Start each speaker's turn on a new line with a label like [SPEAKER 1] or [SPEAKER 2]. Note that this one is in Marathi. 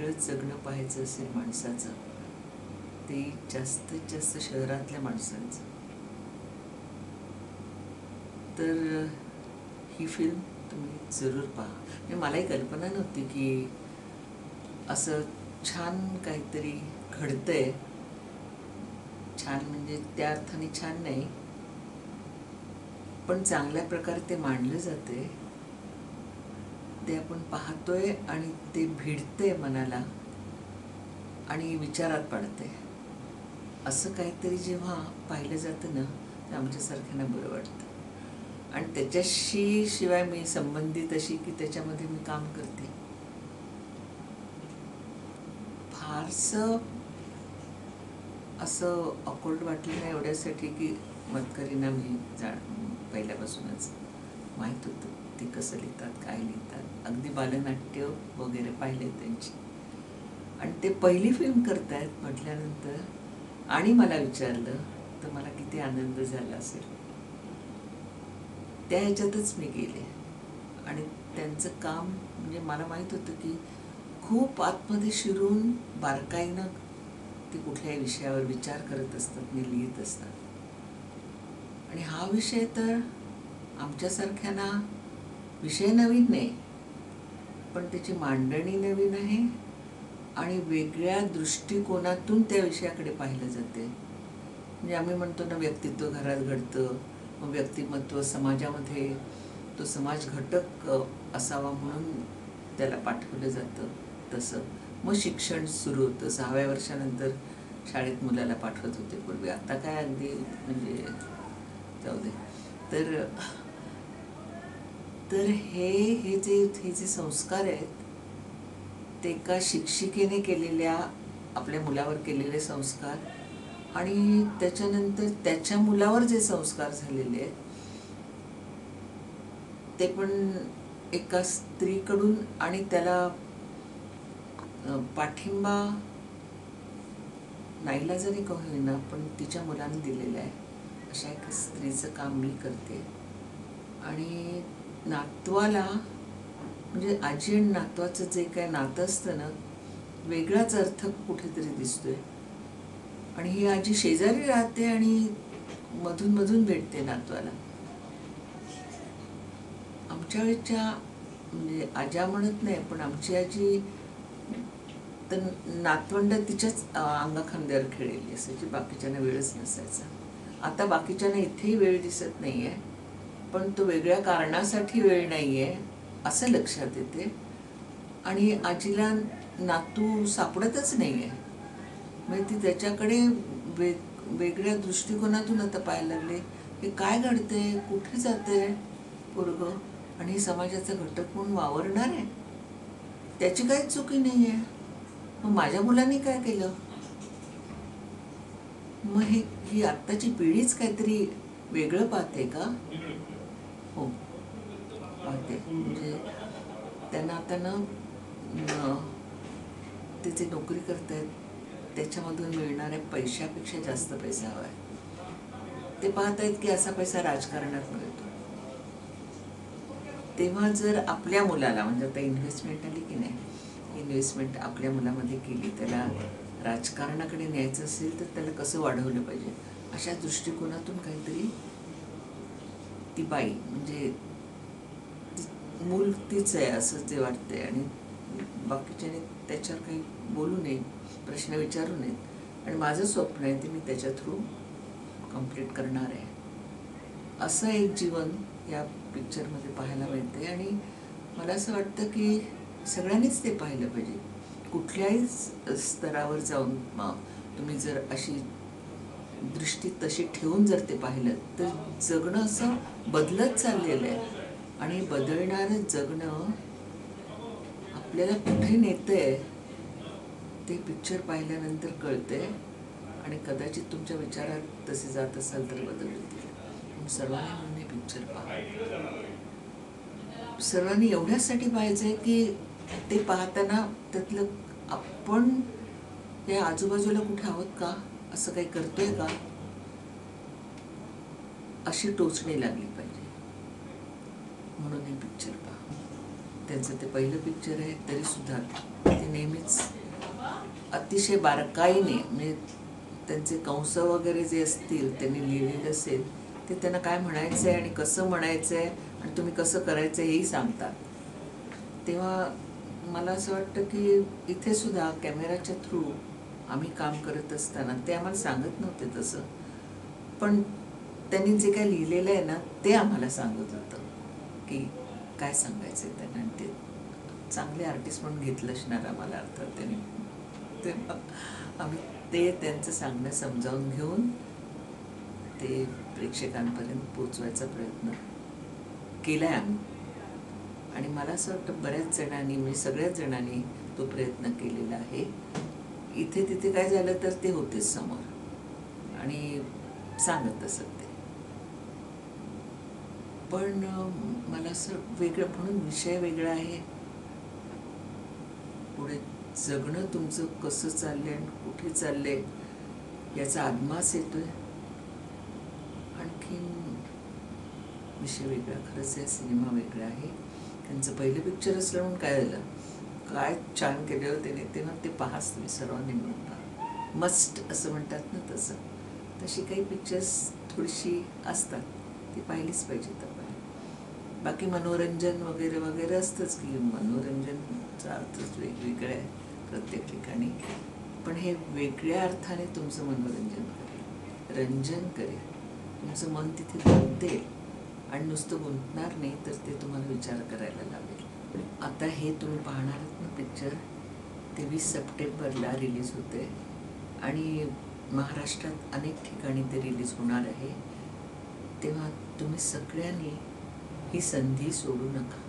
[SPEAKER 1] वेगळंच जगणं पाहायचं असेल माणसाचं, ते जास्तीत जास्त शहरातल्या माणसांचं, तर ही फिल्म तुम्ही जरूर पहा. म्हणजे मलाही कल्पना नव्हती की असं छान काहीतरी घडतंय. छान म्हणजे त्या अर्थाने छान नाही, पण चांगल्या प्रकारे ते मांडलं जाते, ते आपण पाहतोय आणि ते भिडते मनाला आणि विचारात पडते. असं काहीतरी जेव्हा पाहिलं जातं ना, ते आमच्यासारख्यांना बरं वाटतं. आणि त्याच्याशी शिवाय मी संबंधित अशी की त्याच्यामध्ये मी काम करते, फारसं असं ऑकवर्ड वाटलं नाही. एवढ्यासाठी की मतकरींना मी पहिल्यापासूनच माहीत होतं ते कसं लिहितात, काय लिहितात. अगदी बालनाट्य वगैरे पाहिले त्यांची. आणि ते पहिली फिल्म करतायत म्हटल्यानंतर आणि मला विचारलं तर मला किती आनंद झाला असेल. त्या ह्याच्यातच मी गेले आणि त्यांचं काम म्हणजे मला माहीत होतं की खूप आतमध्ये शिरून बारकाईनं ते कुठल्याही विषयावर विचार करत असतात, मी लिहित असतात. आणि हा विषय तर आमच्यासारख्यांना विषय नवीन नाही, पण त्याची मांडणी नवीन आहे आणि वेगळ्या दृष्टिकोनातून त्या विषयाकडे पाहिलं जाते. म्हणजे आम्ही म्हणतो ना, व्यक्तित्व घरात घडतं, मग व्यक्तिमत्व समाजामध्ये तो समाज घटक असावा म्हणून त्याला पाठवलं जातं. तसं मग शिक्षण सुरू होतं. 6व्या वर्षानंतर शाळेत मुलाला पाठवत होते पूर्वी, आता काय अगदी म्हणजे जाऊ दे. तर हे जे संस्कार आहेत ते एका शिक्षिकेने केलेल्या आपल्या मुलावर केलेले संस्कार आणि त्याच्यानंतर त्याच्या मुलावर जे संस्कार झालेले आहेत ते पण एका स्त्रीकडून आणि त्याला पाठिंबा नाईलाजाने का होईना पण तिच्या मुलाने दिलेलं आहे. अशा एका स्त्रीचं काम मी करते. आणि नातवाला म्हणजे आजी आणि नातवाचं जे काय नातं असतं ना, वेगळाच अर्थ कुठेतरी दिसतोय. आणि ही आजी शेजारी राहते आणि मधून मधून भेटते नातवाला. आमच्या वेळच्या म्हणजे आज्या म्हणत नाही, पण आमची आजी तर नातवंड तिच्याच अंगाखांद्यावर खेळलेली असायची, बाकीच्यांना वेळच नसायचा. आता बाकीच्यांना इथेही वेळ दिसत नाही आहे, पण तो वेगळ्या कारणासाठी वेळ नाही आहे असं लक्षात येते. आणि आजीला नातू सापडतच नाही आहे. म्हणजे ती त्याच्याकडे वेगळ्या दृष्टिकोनातून आता पाहायला लागले की काय घडते, कुठे जाते पोरगं आणि समाजाचा घटक म्हणून वावरणार आहे, त्याची काहीच चुकी नाही आहे. मग माझ्या मुलांनी काय केलं? मग ही आत्ताची पिढीच काहीतरी वेगळं पाहते का? हो, पाहते. म्हणजे त्यांना आता ना ते जे नोकरी करतायत त्याच्यामधून मिळणाऱ्या पैशापेक्षा जास्त पैसा हवा आहे. ते पाहतायत की असा पैसा राजकारणात मिळतो. तेव्हा जर आपल्या मुलाला म्हणजे आता इन्व्हेस्टमेंट आली की नाही, इन्व्हेस्टमेंट आपल्या मुलामध्ये केली, त्याला राजकारणाकडे न्यायचं असेल तर त्याला कसं वाढवलं पाहिजे अशा दृष्टिकोनातून काहीतरी ती बाई म्हणजे मूल तीच आहे असं ते वाटतंय. आणि बाकीच्याने त्याच्यावर काही बोलू नये, प्रश्न विचारू नयेत. आणि माझं स्वप्न आहे ते मी त्याच्या थ्रू कम्प्लीट करणार आहे. असं एक जीवन या पिक्चरमध्ये पाहायला मिळते. आणि मला असं वाटतं की सगळ्यांनीच ते पाहिलं पाहिजे. कुठल्याही स्तरावर जाऊन तुम्ही जर अशी दृष्टी तशी ठेवून जर ते पाहिलं तर जगणं असं बदलत चाललेलं आहे. आणि बदलणारं जगणं आपल्याला कुठे नेतंय ते पिक्चर पाहिल्यानंतर कळतंय. आणि कदाचित तुमच्या विचारात तसे जात असाल तर बदल होतील. सर्वांनी म्हणून पिक्चर पहा. सर्वांनी एवढ्यासाठी पाहायचंय की ते पाहताना त्यातलं आपण या आजूबाजूला कुठे आहोत का, असं काही करतोय का, अशी टोचणी लागली पाहिजे. म्हणून हे पिक्चर पहा. त्यांचं ते पहिलं पिक्चर आहे तरी सुद्धा ते नेहमीच अतिशय बारकाईने म्हणजे त्यांचे कंस वगैरे जे असतील त्यांनी लिहिलेलं असेल ते त्यांना काय म्हणायचं आहे आणि कसं म्हणायचं आहे आणि तुम्ही कसं करायचं हेही सांगतात. तेव्हा मला असं वाटतं की इथे सुद्धा कॅमेराच्या थ्रू आम्ही काम करत असताना ते आम्हाला सांगत नव्हते तसं, पण त्यांनी जे काय लिहिलेलं आहे ना ते आम्हाला सांगत होतं की काय सांगायचं आहे त्यांना. आणि ते चांगले आर्टिस्ट म्हणून घेतलं असणार आम्हाला अर्थात त्यांनी. तेव्हा आम्ही ते त्यांचं सांगणं समजावून घेऊन ते प्रेक्षकांपर्यंत पोचवायचा प्रयत्न केला आहे आम्ही. आणि मला असं वाटतं बऱ्याच जणांनी म्हणजे सगळ्याच जणांनी तो प्रयत्न केलेला आहे. इथे तिथे काय झालं तर ते होतेच समोर आणि सांगत असत ते. पण मला असं वेगळं म्हणून विषय वेगळा आहे, पुढे जगणं तुमचं कसं चाललंय आणि कुठे चाललंय याचा आदमास येतोय. आणखीन विषय वेगळा, खरंच आहे सिनेमा वेगळा आहे. त्यांचं पहिलं पिक्चर असलं म्हणून काय झालं, काय छान केलेलं त्याने, तेव्हा ते पाहाच तुम्ही सर्वांनी म्हणता मस्ट असं म्हणतात ना तसं. तशी काही पिक्चर्स थोडीशी असतात ती पाहिलीच पाहिजेत आपण. बाकी मनोरंजन वगैरे वगैरे असतंच की, मनोरंजनचा अर्थच वेगवेगळा आहे प्रत्येक ठिकाणी, पण हे वेगळ्या अर्थाने तुमचं मनोरंजन करेल, रंजन करेल, तुमचं मन तिथे गुंतेल आणि नुसतं गुंतणार नाही तर ते तुम्हाला विचार करायला लावेल. आता हे तुम्ही पाहणार आहात ना पिक्चर, 23 सप्टेंबरला रिलीज होते आणि महाराष्ट्रात अनेक ठिकाणी ते रिलीज होणार आहे. तेव्हा तुम्ही सगळ्यांनी ही संधी सोडू नका.